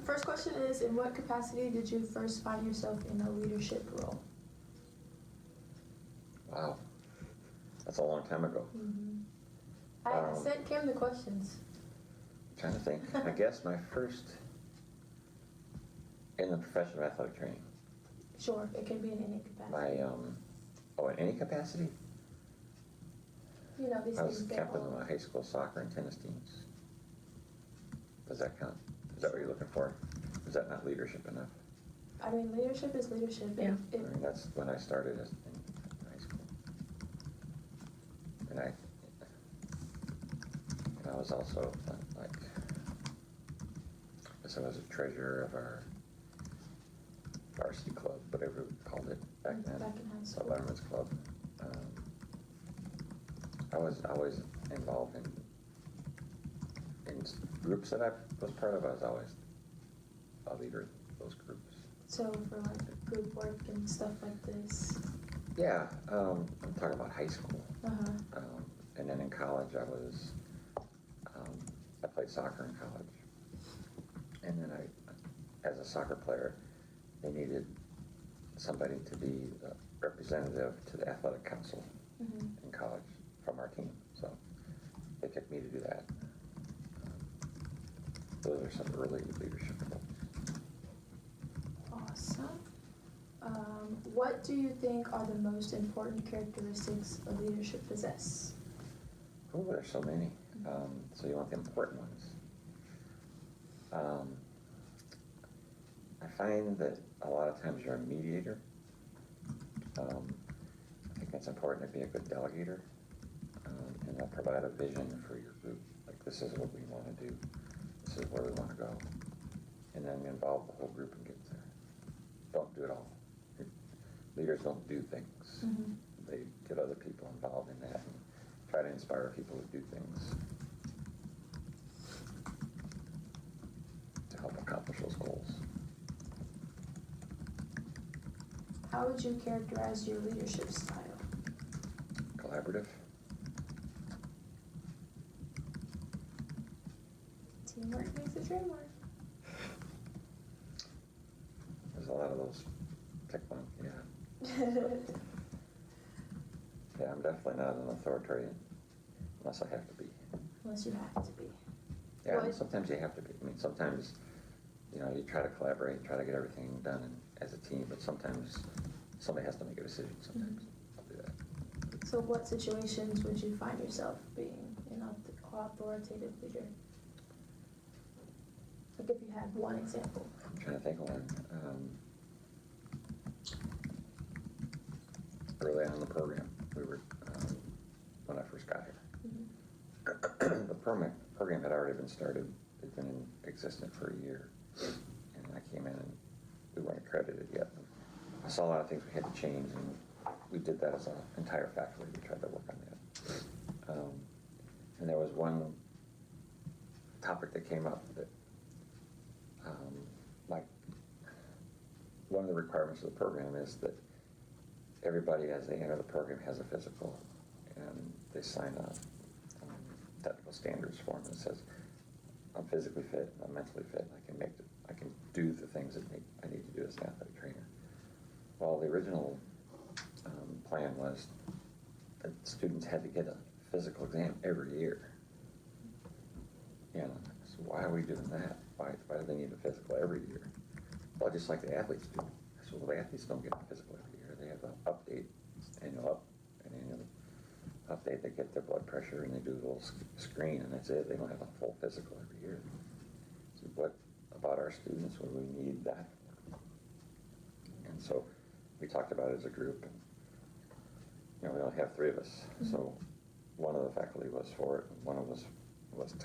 First question is, in what capacity did you first find yourself in a leadership role? Wow, that's a long time ago. I sent Kim the questions. Trying to think. I guess my first in the profession of athletic training. Sure, it can be in any capacity. In any capacity? You know, these I was things get captain of old. my high school soccer and tennis teams. Does that count? Is that what you're looking for? Is that not leadership enough? I mean, leadership is leadership. Yeah. I mean, that's when I started in high school. And I was also like, I guess I was a treasurer of our varsity club, whatever we called it back then. Back in high The school. Letterman's Club. I was always involved in groups that I was part of. I was always a leader in those groups. So for like group work and stuff like this. Yeah, I'm talking about high school. Uh-huh. And then in college, I played soccer in college. And then as a soccer player, they needed somebody to be the representative to the athletic council in college from our team. So they picked me to do that. Those are some early leadership roles. Awesome. What do you think are the most important characteristics a leader should possess? Oh, there's so many. So you want the important ones. I find that a lot of times you're a mediator. I think it's important to be a good delegator and to provide a vision for your group. Like, this is what we want to do. This is where we want to go. And then involve the whole group and get there. Don't do it all. Leaders don't do things. They get other people involved in that and try to inspire people to do things to help accomplish those goals. How would you characterize your leadership style? Collaborative. Teamwork makes the dream work. There's a lot of those. Pick one, yeah. Yeah, I'm definitely not an authoritarian unless I have to be. Unless you have to be. Yeah, What? and sometimes you have to be. I mean, sometimes, you try to collaborate, try to get everything done as a team, but sometimes somebody has to make a decision. Sometimes I'll do that. So what situations would you find yourself being an authoritative leader? Like if you had one example. I'm trying to think of one. Early on in the program, we were, when I first got here. The program had already been started. It'd been in existence for a year. And I came in and we weren't accredited yet. I saw a lot of things we had to change, and we did that as an entire faculty. We tried to work on that. And there was one topic that came up that, like, one of the requirements of the program is that everybody, as they enter the program, has a physical, and they sign a technical standards form that says, I'm physically fit, I'm mentally fit, I can do the things that I need to do as an athletic trainer. Well, the original plan was that students had to get a physical exam every year. So why are we doing that? Why do they need a physical every year? Well, just like the athletes do. I said, well, the athletes don't get a physical every year. They have an annual update. They get their blood pressure and they do a little screen, and that's it. They don't have a full physical every year. So what about our students when we need that? And so we talked about it as a group, and we only have 3 of us. So one of the faculty was for it, and one of us was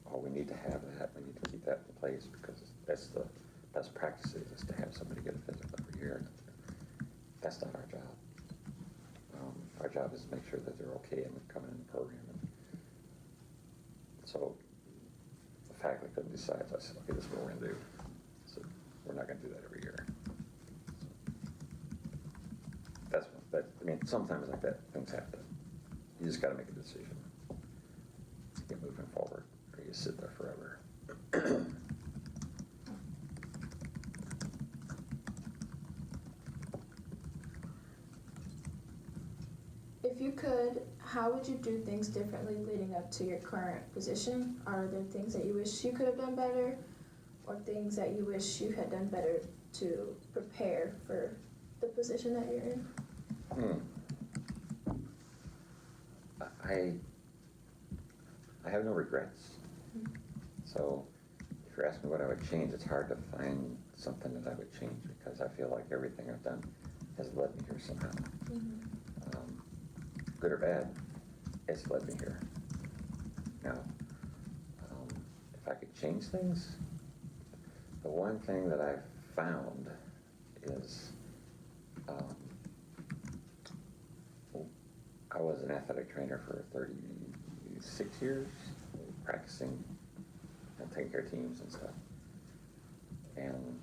we need to have that. We need to keep that in place because that's the best practices, is to have somebody get a physical every year. That's not our job. Our job is to make sure that they're okay and coming in the program. And so the faculty couldn't decide. So I said, okay, this is what we're going to do. So we're not going to do that every year. So sometimes like that, things happen. You just got to make a decision to get moving forward, or you sit there forever. If you could, how would you do things differently leading up to your current position? Are there things that you wish you could have done better, or things that you wish you had done better to prepare for the position that you're in? I have no regrets. So if you're asking what I would change, it's hard to find something that I would change because I feel like everything I've done has led me here somehow. Good or bad, it's led me here. Now, if I could change things, the one thing that I've found is I was an athletic trainer for 36 years, practicing and taking care of teams and stuff. And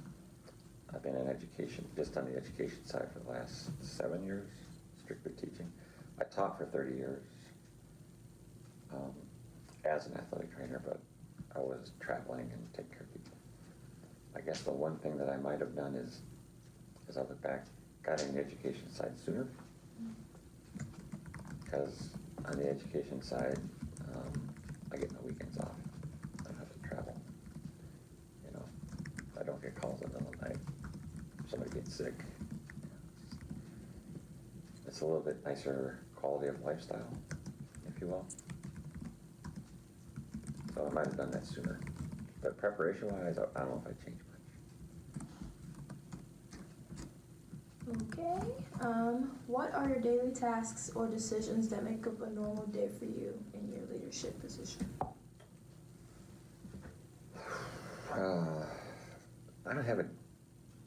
I've been in education, just on the education side for the last 7 years, strictly teaching. I taught for 30 years as an athletic trainer, but I was traveling and taking care of people. I guess the one thing that I might have done is, as I look back, got in the education side sooner. Because on the education side, I get no weekends off. I don't have to travel. You know, I don't get calls in the middle of the night. Somebody gets sick. It's a little bit nicer quality of lifestyle, if you will. So I might have done that sooner. But preparation-wise, I don't know if I'd change much. Okay. What are your daily tasks or decisions that make up a normal day for you in your leadership position? I don't have it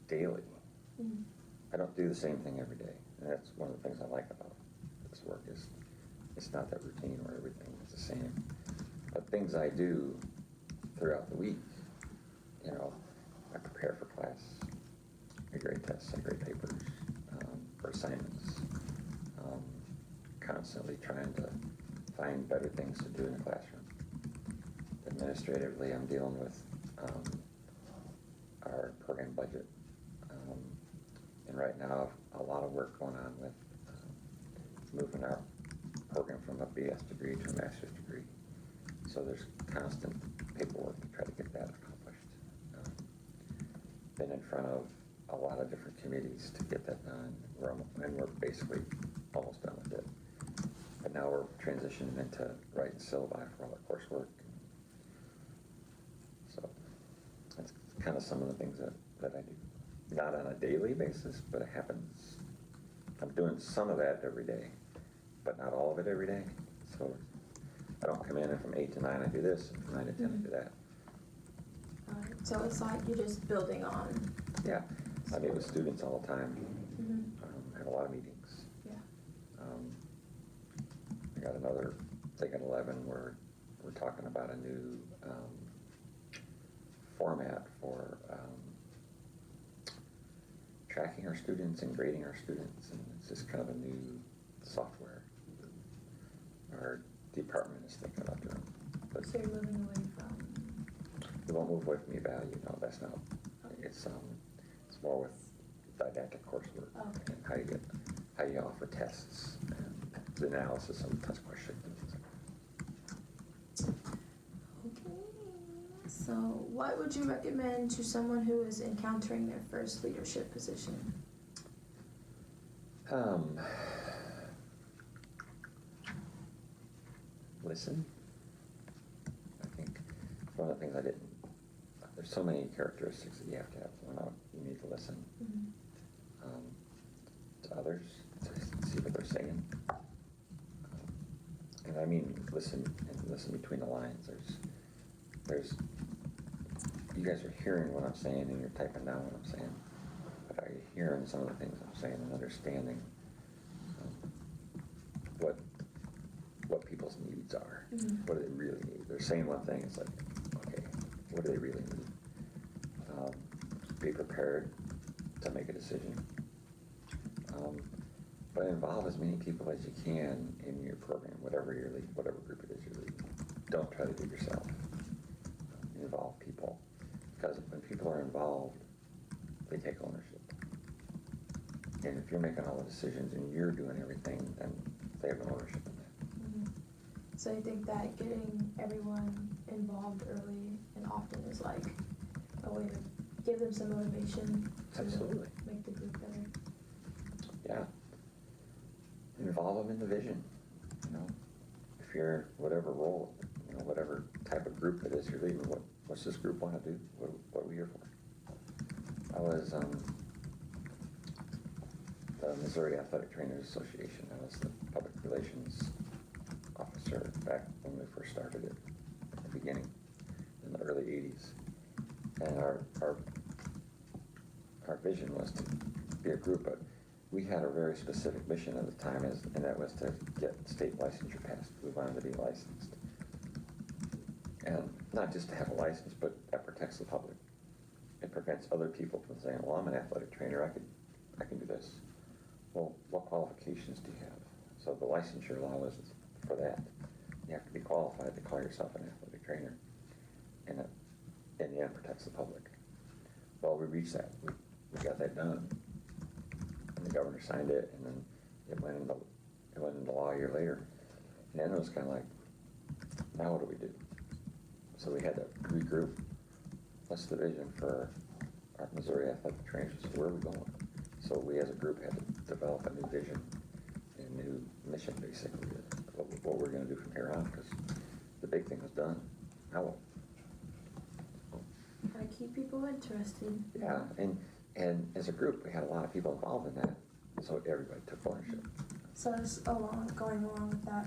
daily. Mm-hmm. I don't do the same thing every day. And that's one of the things I like about this work is it's not that routine where everything is the same. But things I do throughout the week, you know, I prepare for class, I grade tests, I grade papers, for assignments, constantly trying to find better things to do in the classroom. Administratively, I'm dealing with our program budget. And right now, a lot of work going on with moving our program from a BS degree to a master's degree. So there's constant paperwork to try to get that accomplished. Been in front of a lot of different committees to get that done, and we're basically almost done with it. But now we're transitioning into writing syllabi for all our coursework. So that's kind of some of the things that I do. Not on a daily basis, but it happens. I'm doing some of that every day, but not all of it every day. So I don't come in and from 8 to 9 I do this, and from 9 to 10 I do that. So it's like you're just building on. Yeah, I meet with students all the time. Mm-hmm. Have a lot of meetings. Yeah. I got another thing at 11 where we're talking about a new format for tracking our students and grading our students, and it's just kind of a new software our department is thinking about doing. But So you're moving away from. it won't move away from eValue. No, that's not. It's more with didactic coursework and how you offer tests and the analysis of test questions and things like that. Okay. So what would you recommend to someone who is encountering their first leadership position? Listen. I think one of the things I didn't. There's so many characteristics that you have to have. You need to listen to others, to see what they're saying. And I mean listen between the lines. There's you guys are hearing what I'm saying and you're typing down what I'm saying. But are you hearing some of the things I'm saying and understanding what people's needs are? What do they really need? They're saying one thing, it's like, okay, what do they really need? Be prepared to make a decision. But involve as many people as you can in your program, whatever you're leading, whatever group it is you're leading. Don't try to do it yourself. Involve people. Because when people are involved, they take ownership. And if you're making all the decisions and you're doing everything, then they have no ownership in that. Mhm. So you think that getting everyone involved early and often is like a way to give them some motivation to Absolutely. make the group better? Yeah. Involve them in the vision, you know. If you're whatever role, you know, whatever type of group it is you're leading, what's this group want to do? What are we here for? I was the Missouri Athletic Trainers Association. I was the public relations officer back when we first started it at the beginning in the early 80s. And our vision was to be a group, but we had a very specific mission at the time, and that was to get state licensure passed. We wanted to be licensed. And not just to have a license, but that protects the public. It prevents other people from saying, well, I'm an athletic trainer, I can do this. Well, what qualifications do you have? So the licensure law is for that. You have to be qualified to call yourself an athletic trainer. And it, in the end, protects the public. Well, we reached that. We got that done. And the governor signed it, and then it went into law a year later. And then it was kind of like, now what do we do? So we had to regroup. What's the vision for our Missouri Athletic Trainers? Where are we going? So we as a group had to develop a new vision and a new mission, basically, what we're going to do from here on, because the big thing was done. Now what? Gotta keep people interested. Yeah, and as a group, we had a lot of people involved in that, so everybody took ownership. So going along with that,